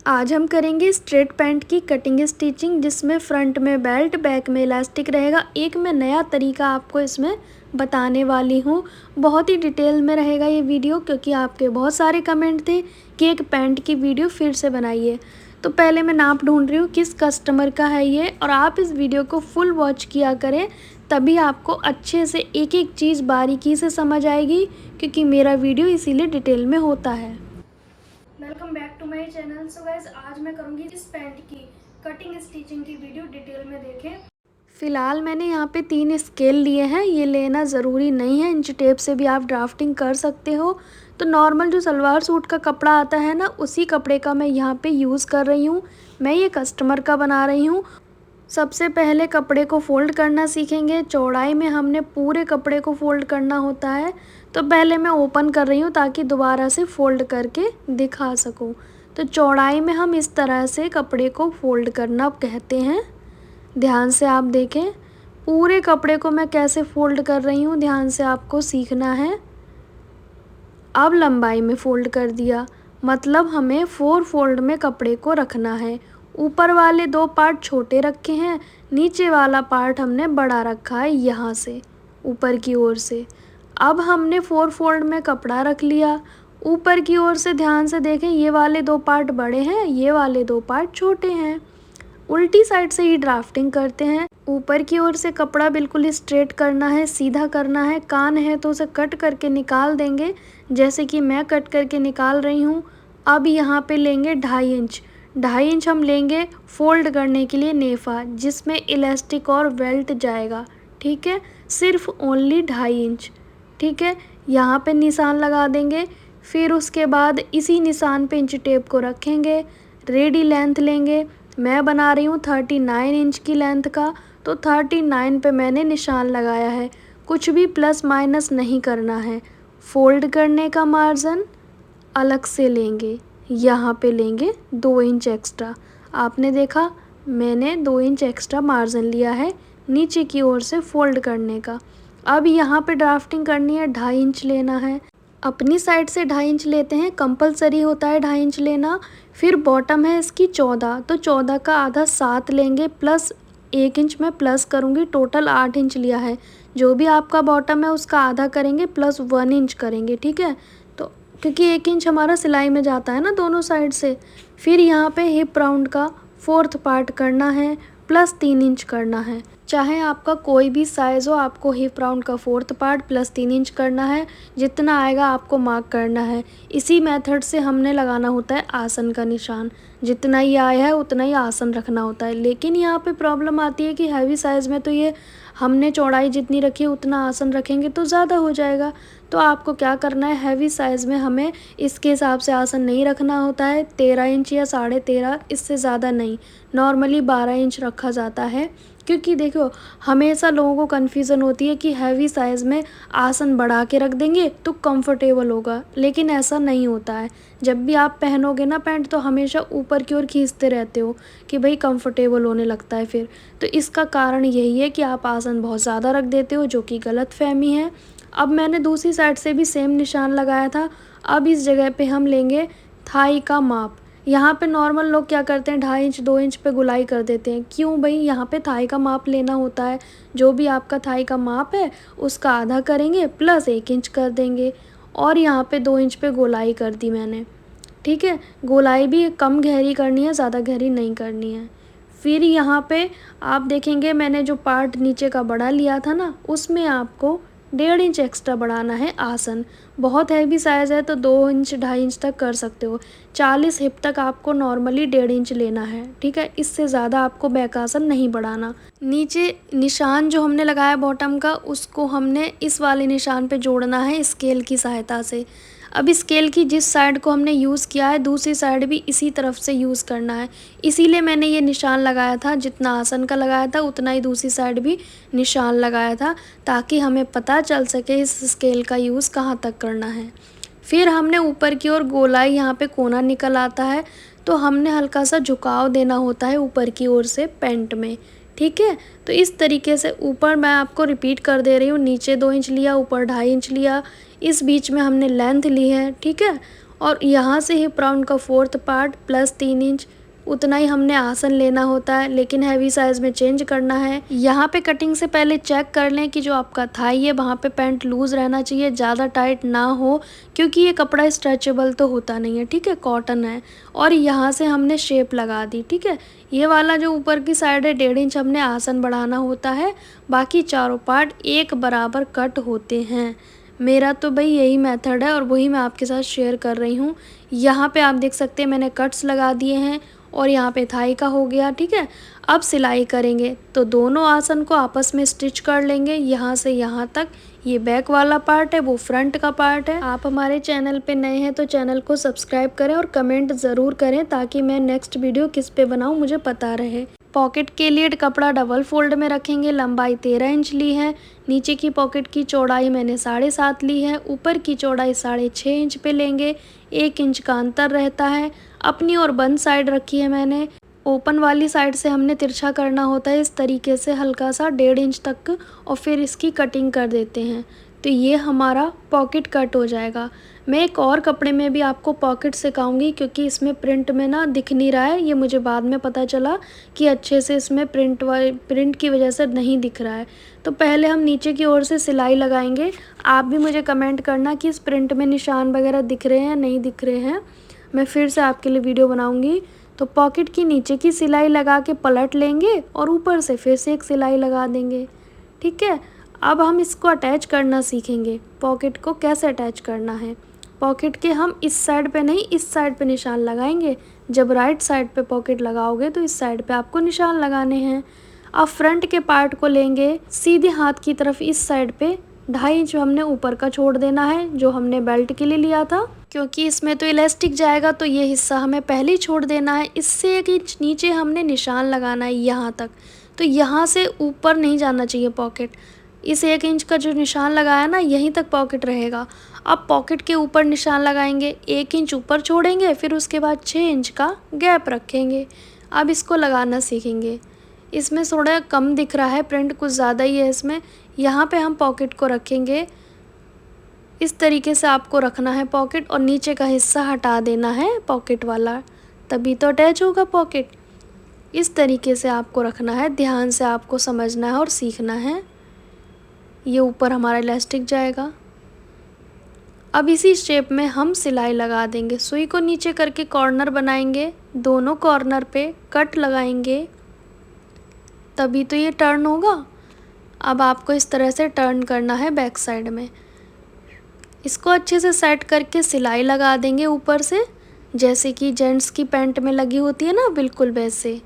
आज हम करेंगे स्ट्रेट पैंट की कटिंग स्टिचिंग, जिसमें फ्रंट में बेल्ट, बैक में इलास्टिक रहेगा। एक मैं नया तरीका आपको इसमें बताने वाली हूँ। बहुत ही डिटेल में रहेगा ये वीडियो, क्योंकि आपके बहुत सारे कमेंट थे कि एक पैंट की वीडियो फिर से बनाइए। तो पहले मैं नाप ढूंढ रही हूँ किस कस्टमर का है ये, और आप इस वीडियो को फुल वॉच किया करें, तभी आपको अच्छे से एक एक चीज़ बारीकी से समझ आएगी, क्योंकि मेरा वीडियो इसीलिए डिटेल में होता है। Welcome back to my channel. So guys, आज मैं करूँगी इस पैंट की कटिंग स्टिचिंग की वीडियो, डिटेल में देखें। फ़िलहाल मैंने यहाँ पे 3 स्केल लिए हैं, ये लेना ज़रूरी नहीं है, इंच टेप से भी आप ड्राफ्टिंग कर सकते हो। तो नॉर्मल जो सलवार सूट का कपड़ा आता है ना, उसी कपड़े का मैं यहाँ पे यूज़ कर रही हूँ। मैं ये कस्टमर का बना रही हूँ। सबसे पहले कपड़े को फ़ोल्ड करना सीखेंगे। चौड़ाई में हमने पूरे कपड़े को फ़ोल्ड करना होता है। तो पहले मैं ओपन कर रही हूँ ताकि दोबारा से फ़ोल्ड करके दिखा सकूँ। तो चौड़ाई में हम इस तरह से कपड़े को फ़ोल्ड करना कहते हैं। ध्यान से आप देखें, पूरे कपड़े को मैं कैसे फ़ोल्ड कर रही हूँ, ध्यान से आपको सीखना है। अब लंबाई में फ़ोल्ड कर दिया, मतलब हमें 4 फोल्ड में कपड़े को रखना है। ऊपर वाले 2 पार्ट छोटे रखे हैं, नीचे वाला पार्ट हमने बड़ा रखा है यहाँ से ऊपर की ओर से। अब हमने 4 फोल्ड में कपड़ा रख लिया। ऊपर की ओर से ध्यान से देखें, ये वाले 2 पार्ट बड़े हैं, ये वाले 2 पार्ट छोटे हैं। उल्टी साइड से ही ड्राफ्टिंग करते हैं। ऊपर की ओर से कपड़ा बिल्कुल स्ट्रेट करना है, सीधा करना है। कान है तो उसे कट करके निकाल देंगे, जैसे कि मैं कट करके निकाल रही हूँ। अब यहाँ पे लेंगे 2.5 इंच। 2.5 इंच हम लेंगे फोल्ड करने के लिए नेफा, जिसमें इलास्टिक और बेल्ट जाएगा। ठीक है, सिर्फ ओनली 2.5 इंच। ठीक है, यहाँ पे निशान लगा देंगे। फिर उसके बाद इसी निशान पे इंच टेप को रखेंगे। रेडी लेंथ लेंगे। मैं बना रही हूँ 39 इंच की लेंथ का, तो 39 पे मैंने निशान लगाया है। कुछ भी प्लस माइनस नहीं करना है। फोल्ड करने का मार्जिन अलग से लेंगे, यहाँ पे लेंगे 2 इंच एक्स्ट्रा। आपने देखा, मैंने 2 इंच एक्स्ट्रा मार्जिन लिया है नीचे की ओर से फोल्ड करने का। अब यहाँ पे ड्राफ्टिंग करनी है, 2.5 इंच लेना है। अपनी साइड से 2.5 इंच लेते हैं, कंपलसरी होता है 2.5 इंच लेना। फिर बॉटम है इसकी 14, तो 14 का आधा 7 लेंगे, प्लस 1 इंच मैं प्लस करूँगी। टोटल 8 इंच लिया है। जो भी आपका बॉटम है उसका आधा करेंगे, प्लस 1 इंच करेंगे। ठीक है, तो क्योंकि 1 इंच हमारा सिलाई में जाता है ना दोनों साइड से। फिर यहाँ पे हिप राउंड का 4th पार्ट करना है, प्लस 3 इंच करना है। चाहे आपका कोई भी साइज़ हो, आपको हिप राउंड का 4th पार्ट प्लस 3 इंच करना है। जितना आएगा आपको मार्क करना है। इसी मेथड से हमने लगाना होता है आसन का निशान। जितना ही आया है उतना ही आसन रखना होता है। लेकिन यहाँ पे प्रॉब्लम आती है कि हैवी साइज़ में तो ये हमने चौड़ाई जितनी रखी है उतना आसन रखेंगे तो ज़्यादा हो जाएगा। तो आपको क्या करना है, हैवी साइज़ में हमें इसके हिसाब से आसन नहीं रखना होता है। 13 इंच या 13.5, इससे ज़्यादा नहीं। नॉर्मली 12 इंच रखा जाता है, क्योंकि देखो हमेशा लोगों को कन्फ्यूज़न होती है कि हैवी साइज़ में आसन बढ़ा के रख देंगे तो कंफर्टेबल होगा, लेकिन ऐसा नहीं होता है। जब भी आप पहनोगे ना पैंट, तो हमेशा ऊपर की ओर खींचते रहते हो कि भाई कंफर्टेबल होने लगता है फिर। तो इसका कारण यही है कि आप आसन बहुत ज़्यादा रख देते हो, जो कि गलतफहमी है। अब मैंने दूसरी साइड से भी सेम निशान लगाया था। अब इस जगह पे हम लेंगे थाई का माप। यहाँ पे नॉर्मल लोग क्या करते हैं, 2.5 इंच 2 इंच पे गुलाई कर देते हैं। क्यों भाई, यहाँ पे थाई का माप लेना होता है। जो भी आपका थाई का माप है उसका आधा करेंगे, प्लस 1 इंच कर देंगे। और यहाँ पे 2 इंच पे गोलाई कर दी मैंने। ठीक है, गोलाई भी कम गहरी करनी है, ज़्यादा गहरी नहीं करनी है। फिर यहाँ पे आप देखेंगे, मैंने जो पार्ट नीचे का बड़ा लिया था ना, उसमें आपको 1.5 इंच एक्स्ट्रा बढ़ाना है आसन। बहुत हैवी साइज़ है तो 2 इंच 2.5 इंच तक कर सकते हो। 40 हिप तक आपको नॉर्मली 1.5 इंच लेना है। ठीक है, इससे ज़्यादा आपको बैक आसन नहीं बढ़ाना। नीचे निशान जो हमने लगाया बॉटम का, उसको हमने इस वाले निशान पे जोड़ना है स्केल की सहायता से। अब स्केल की जिस साइड को हमने यूज़ किया है, दूसरी साइड भी इसी तरफ से यूज़ करना है। इसीलिए मैंने ये निशान लगाया था, जितना आसन का लगाया था उतना ही दूसरी साइड भी निशान लगाया था, ताकि हमें पता चल सके इस स्केल का यूज़ कहाँ तक करना है। फिर हमने ऊपर की ओर गोलाई, यहाँ पे कोना निकल आता है, तो हमने हल्का सा झुकाव देना होता है ऊपर की ओर से पैंट में। ठीक है, तो इस तरीके से ऊपर मैं आपको रिपीट कर दे रही हूँ। नीचे 2 इंच लिया, ऊपर 2.5 इंच लिया, इस बीच में हमने लेंथ ली है। ठीक है, और यहाँ से हिप राउंड का 4th पार्ट प्लस 3 इंच उतना ही हमने आसन लेना होता है, लेकिन हैवी साइज़ में चेंज करना है। यहाँ पे कटिंग से पहले चेक कर लें कि जो आपका थाई है वहाँ पे पैंट लूज़ रहना चाहिए, ज़्यादा टाइट ना हो, क्योंकि ये कपड़ा स्ट्रेचेबल तो होता नहीं है, ठीक है, कॉटन है। और यहाँ से हमने शेप लगा दी, ठीक है। ये वाला जो ऊपर की साइड है 1.5 इंच हमने आसन बढ़ाना होता है, बाकी चारों पार्ट एक बराबर कट होते हैं। मेरा तो भाई यही मेथड है और वही मैं आपके साथ शेयर कर रही हूँ। यहाँ पे आप देख सकते हैं मैंने कट्स लगा दिए हैं और यहाँ पे थाई का हो गया, ठीक है। अब सिलाई करेंगे तो दोनों आसन को आपस में स्टिच कर लेंगे, यहाँ से यहाँ तक। ये बैक वाला पार्ट है, वो फ्रंट का पार्ट है। आप हमारे चैनल पे नए हैं तो चैनल को सब्सक्राइब करें और कमेंट ज़रूर करें ताकि मैं नेक्स्ट वीडियो किस पे बनाऊँ मुझे पता रहे। पॉकेट के लिए कपड़ा डबल फोल्ड में रखेंगे। लंबाई 13 इंच ली है। नीचे की पॉकेट की चौड़ाई मैंने 7.5 ली है। ऊपर की चौड़ाई 6.5 इंच पे लेंगे। 1 इंच का अंतर रहता है। अपनी और बंद साइड रखी है मैंने। ओपन वाली साइड से हमने तिरछा करना होता है इस तरीके से हल्का सा 1.5 इंच तक, और फिर इसकी कटिंग कर देते हैं तो ये हमारा पॉकेट कट हो जाएगा। मैं एक और कपड़े में भी आपको पॉकेट सिखाऊंगी क्योंकि इसमें प्रिंट में ना दिख नहीं रहा है, ये मुझे बाद में पता चला कि अच्छे से इसमें प्रिंट की वजह से नहीं दिख रहा है। तो पहले हम नीचे की ओर से सिलाई लगाएंगे। आप भी मुझे कमेंट करना कि इस प्रिंट में निशान वगैरह दिख रहे हैं नहीं दिख रहे हैं, मैं फिर से आपके लिए वीडियो बनाऊंगी। तो पॉकेट की नीचे की सिलाई लगा के पलट लेंगे और ऊपर से फिर से एक सिलाई लगा देंगे, ठीक है। अब हम इसको अटैच करना सीखेंगे। पॉकेट को कैसे अटैच करना है, पॉकेट के हम इस साइड पे नहीं इस साइड पे निशान लगाएंगे। जब राइट साइड पे पॉकेट लगाओगे तो इस साइड पे आपको निशान लगाने हैं। अब फ्रंट के पार्ट को लेंगे सीधे हाथ की तरफ इस साइड पे 2.5 इंच हमने ऊपर का छोड़ देना है जो हमने बेल्ट के लिए लिया था, क्योंकि इसमें तो इलास्टिक जाएगा तो ये हिस्सा हमें पहले ही छोड़ देना है। इससे 1 इंच नीचे हमने निशान लगाना है यहाँ तक, तो यहाँ से ऊपर नहीं जाना चाहिए पॉकेट। इस 1 इंच का जो निशान लगाया ना यहीं तक पॉकेट रहेगा। अब पॉकेट के ऊपर निशान लगाएंगे, 1 इंच ऊपर छोड़ेंगे, फिर उसके बाद 6 इंच का गैप रखेंगे। अब इसको लगाना सीखेंगे। इसमें थोड़ा कम दिख रहा है, प्रिंट कुछ ज़्यादा ही है इसमें। यहाँ पे हम पॉकेट को रखेंगे, इस तरीके से आपको रखना है पॉकेट, और नीचे का हिस्सा हटा देना है पॉकेट वाला, तभी तो अटैच होगा पॉकेट। इस तरीके से आपको रखना है, ध्यान से आपको समझना है और सीखना है। ये ऊपर हमारा इलास्टिक जाएगा। अब इसी शेप में हम सिलाई लगा देंगे। सुई को नीचे करके कॉर्नर बनाएंगे, दोनों कॉर्नर पे कट लगाएंगे, तभी तो ये टर्न होगा। अब आपको इस तरह से टर्न करना है बैक साइड में। इसको अच्छे से सेट करके सिलाई लगा देंगे ऊपर से, जैसे कि जेंट्स की पैंट में लगी होती है ना, बिल्कुल वैसे।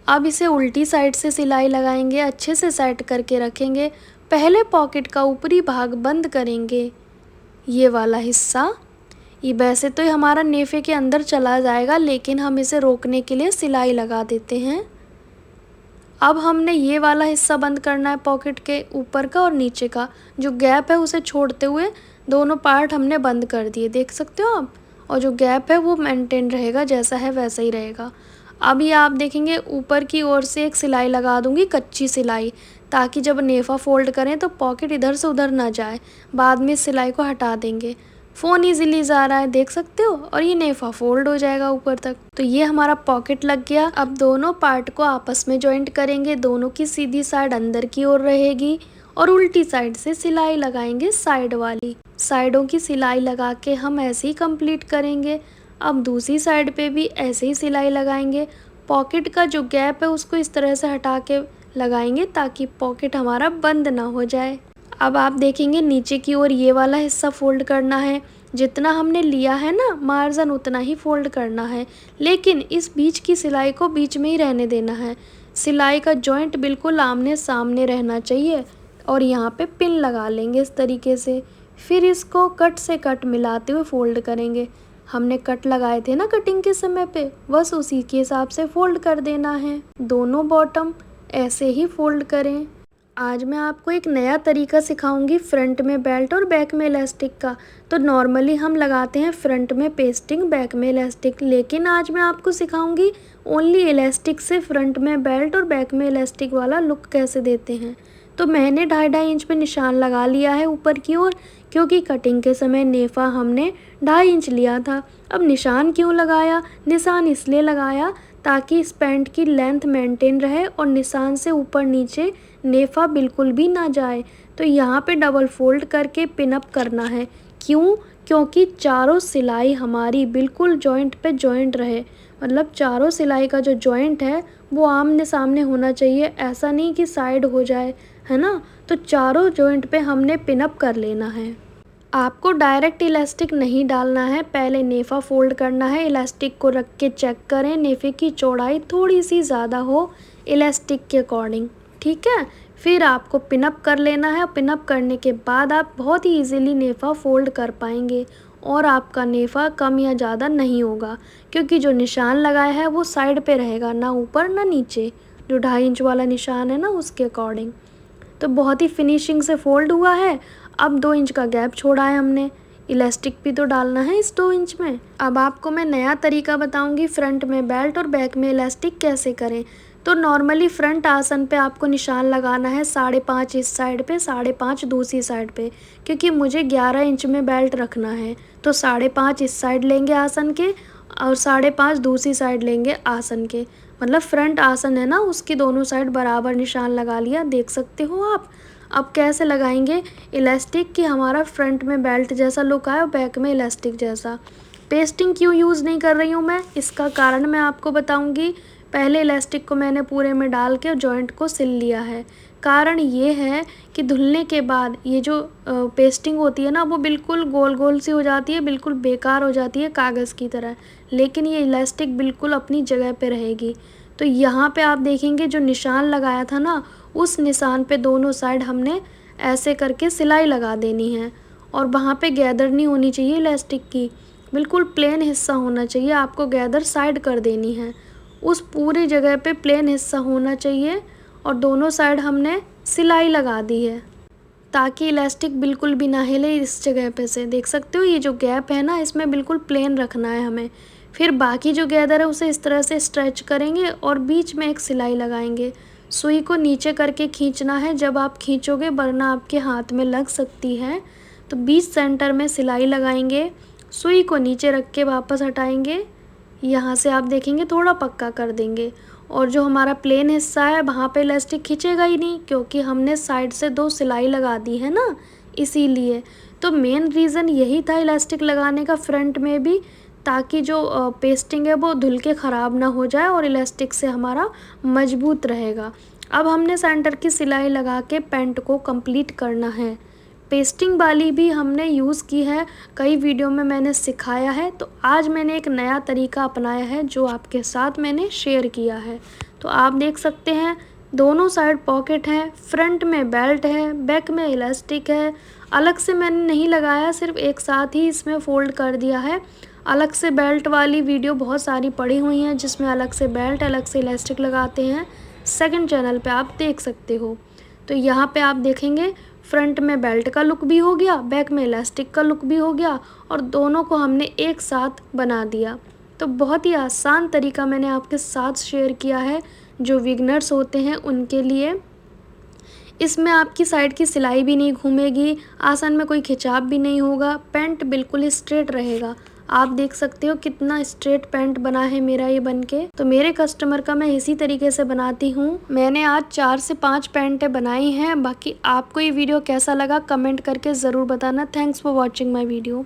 अब इसे उल्टी साइड से सिलाई लगाएंगे, अच्छे से सेट करके रखेंगे। पहले पॉकेट का ऊपरी भाग बंद करेंगे, ये वाला हिस्सा। ये वैसे तो ये हमारा नेफे के अंदर चला जाएगा, लेकिन हम इसे रोकने के लिए सिलाई लगा देते हैं। अब हमने ये वाला हिस्सा बंद करना है पॉकेट के ऊपर का, और नीचे का जो गैप है उसे छोड़ते हुए दोनों पार्ट हमने बंद कर दिए, देख सकते हो आप। और जो गैप है वो मेंटेन रहेगा, जैसा है वैसा ही रहेगा। अब ये आप देखेंगे ऊपर की ओर से एक सिलाई लगा दूंगी, कच्ची सिलाई, ताकि जब नेफा फोल्ड करें तो पॉकेट इधर से उधर ना जाए। बाद में इस सिलाई को हटा देंगे। फ़ोन इजीली जा रहा है, देख सकते हो, और ये नेफा फोल्ड हो जाएगा ऊपर तक। तो ये हमारा पॉकेट लग गया। अब दोनों पार्ट को आपस में जॉइंट करेंगे, दोनों की सीधी साइड अंदर की ओर रहेगी और उल्टी साइड से सिलाई लगाएंगे साइड वाली। साइडों की सिलाई लगा के हम ऐसे ही कंप्लीट करेंगे। अब दूसरी साइड पे भी ऐसे ही सिलाई लगाएंगे। पॉकेट का जो गैप है उसको इस तरह से हटा के लगाएंगे ताकि पॉकेट हमारा बंद ना हो जाए। अब आप देखेंगे नीचे की ओर ये वाला हिस्सा फोल्ड करना है। जितना हमने लिया है ना मार्जिन उतना ही फोल्ड करना है, लेकिन इस बीच की सिलाई को बीच में ही रहने देना है। सिलाई का जॉइंट बिल्कुल आमने सामने रहना चाहिए, और यहाँ पे पिन लगा लेंगे इस तरीके से। फिर इसको कट से कट मिलाते हुए फोल्ड करेंगे। हमने कट लगाए थे ना कटिंग के समय पे, बस उसी के हिसाब से फोल्ड कर देना है। दोनों बॉटम ऐसे ही फोल्ड करें। आज मैं आपको एक नया तरीका सिखाऊंगी फ्रंट में बेल्ट और बैक में इलास्टिक का। तो नॉर्मली हम लगाते हैं फ्रंट में पेस्टिंग, बैक में इलास्टिक, लेकिन आज मैं आपको सिखाऊंगी ओनली इलास्टिक से फ्रंट में बेल्ट और बैक में इलास्टिक वाला लुक कैसे देते हैं। तो मैंने 2.5 इंच पे निशान लगा लिया है ऊपर की ओर, क्योंकि कटिंग के समय नेफा हमने 2.5 इंच लिया था। अब निशान क्यों लगाया? निशान इसलिए लगाया ताकि इस पैंट की लेंथ मेंटेन रहे और निशान से ऊपर नीचे नेफा बिल्कुल भी ना जाए। तो यहाँ पे डबल फोल्ड करके पिन अप करना है। क्यों? क्योंकि चारों सिलाई हमारी बिल्कुल जॉइंट पे जॉइंट रहे, मतलब चारों सिलाई का जो जॉइंट है वो आमने सामने होना चाहिए, ऐसा नहीं कि साइड हो जाए, है ना। तो चारों जॉइंट पे हमने पिन अप कर लेना है। आपको डायरेक्ट इलास्टिक नहीं डालना है, पहले नेफा फोल्ड करना है। इलास्टिक को रख के चेक करें, नेफे की चौड़ाई थोड़ी सी ज़्यादा हो इलास्टिक के अकॉर्डिंग, ठीक है। फिर आपको पिन अप कर लेना है। पिन अप करने के बाद आप बहुत ही इजीली नेफा फोल्ड कर पाएंगे और आपका नेफा कम या ज़्यादा नहीं होगा, क्योंकि जो निशान लगाया है वो साइड पे रहेगा, ना ऊपर ना नीचे। जो 2.5 इंच वाला निशान है ना, उसके अकॉर्डिंग। तो बहुत ही फिनिशिंग से फोल्ड हुआ है। अब 2 इंच का गैप छोड़ा है हमने, इलास्टिक भी तो डालना है इस 2 इंच में। अब आपको मैं नया तरीका बताऊंगी फ्रंट में बेल्ट और बैक में इलास्टिक कैसे करें। तो नॉर्मली फ्रंट आसन पे आपको निशान लगाना है 5.5 इस साइड पे, 5.5 दूसरी साइड पे, क्योंकि मुझे 11 इंच में बेल्ट रखना है। तो 5.5 इस साइड लेंगे आसन के और 5.5 दूसरी साइड लेंगे आसन के, मतलब फ्रंट आसन है ना, उसकी दोनों साइड बराबर निशान लगा लिया, देख सकते हो आप। अब कैसे लगाएंगे इलास्टिक कि हमारा फ्रंट में बेल्ट जैसा लुक आए और बैक में इलास्टिक जैसा। पेस्टिंग क्यों यूज़ नहीं कर रही हूँ मैं, इसका कारण मैं आपको बताऊँगी। पहले इलास्टिक को मैंने पूरे में डाल के जॉइंट को सिल लिया है। कारण ये है कि धुलने के बाद ये जो पेस्टिंग होती है ना, वो बिल्कुल गोल गोल सी हो जाती है, बिल्कुल बेकार हो जाती है कागज़ की तरह, लेकिन ये इलास्टिक बिल्कुल अपनी जगह पे रहेगी। तो यहाँ पे आप देखेंगे जो निशान लगाया था ना, उस निशान पे दोनों साइड हमने ऐसे करके सिलाई लगा देनी है और वहाँ पे गैदर नहीं होनी चाहिए इलास्टिक की, बिल्कुल प्लेन हिस्सा होना चाहिए। आपको गैदर साइड कर देनी है, उस पूरी जगह पे प्लेन हिस्सा होना चाहिए और दोनों साइड हमने सिलाई लगा दी है ताकि इलास्टिक बिल्कुल भी ना हिले इस जगह पे से। देख सकते हो ये जो गैप है ना, इसमें बिल्कुल प्लेन रखना है हमें। फिर बाकी जो गैदर है उसे इस तरह से स्ट्रेच करेंगे और बीच में एक सिलाई लगाएंगे। सुई को नीचे करके खींचना है, जब आप खींचोगे वरना आपके हाथ में लग सकती है। तो बीच सेंटर में सिलाई लगाएंगे, सुई को नीचे रख के वापस हटाएंगे, यहाँ से आप देखेंगे थोड़ा पक्का कर देंगे। और जो हमारा प्लेन हिस्सा है वहाँ पे इलास्टिक खींचेगा ही नहीं, क्योंकि हमने साइड से 2 सिलाई लगा दी है ना, इसीलिए। तो मेन रीज़न यही था इलास्टिक लगाने का फ्रंट में भी, ताकि जो पेस्टिंग है वो धुल के ख़राब ना हो जाए और इलास्टिक से हमारा मजबूत रहेगा। अब हमने सेंटर की सिलाई लगा के पैंट को कंप्लीट करना है। पेस्टिंग वाली भी हमने यूज़ की है, कई वीडियो में मैंने सिखाया है। तो आज मैंने एक नया तरीका अपनाया है जो आपके साथ मैंने शेयर किया है। तो आप देख सकते हैं दोनों साइड पॉकेट हैं, फ्रंट में बेल्ट है, बैक में इलास्टिक है। अलग से मैंने नहीं लगाया, सिर्फ एक साथ ही इसमें फ़ोल्ड कर दिया है। अलग से बेल्ट वाली वीडियो बहुत सारी पड़ी हुई हैं जिसमें अलग से बेल्ट अलग से इलास्टिक लगाते हैं, सेकंड चैनल पे आप देख सकते हो। तो यहाँ पे आप देखेंगे फ्रंट में बेल्ट का लुक भी हो गया, बैक में इलास्टिक का लुक भी हो गया और दोनों को हमने एक साथ बना दिया। तो बहुत ही आसान तरीका मैंने आपके साथ शेयर किया है जो बिगनर्स होते हैं उनके लिए। इसमें आपकी साइड की सिलाई भी नहीं घूमेगी, आसन में कोई खिंचाव भी नहीं होगा, पैंट बिल्कुल स्ट्रेट रहेगा। आप देख सकते हो कितना स्ट्रेट पैंट बना है मेरा ये बनके। तो मेरे कस्टमर का मैं इसी तरीके से बनाती हूँ। मैंने आज 4 से 5 पैंटें बनाई हैं। बाकी आपको ये वीडियो कैसा लगा कमेंट करके ज़रूर बताना। Thanks for watching my video.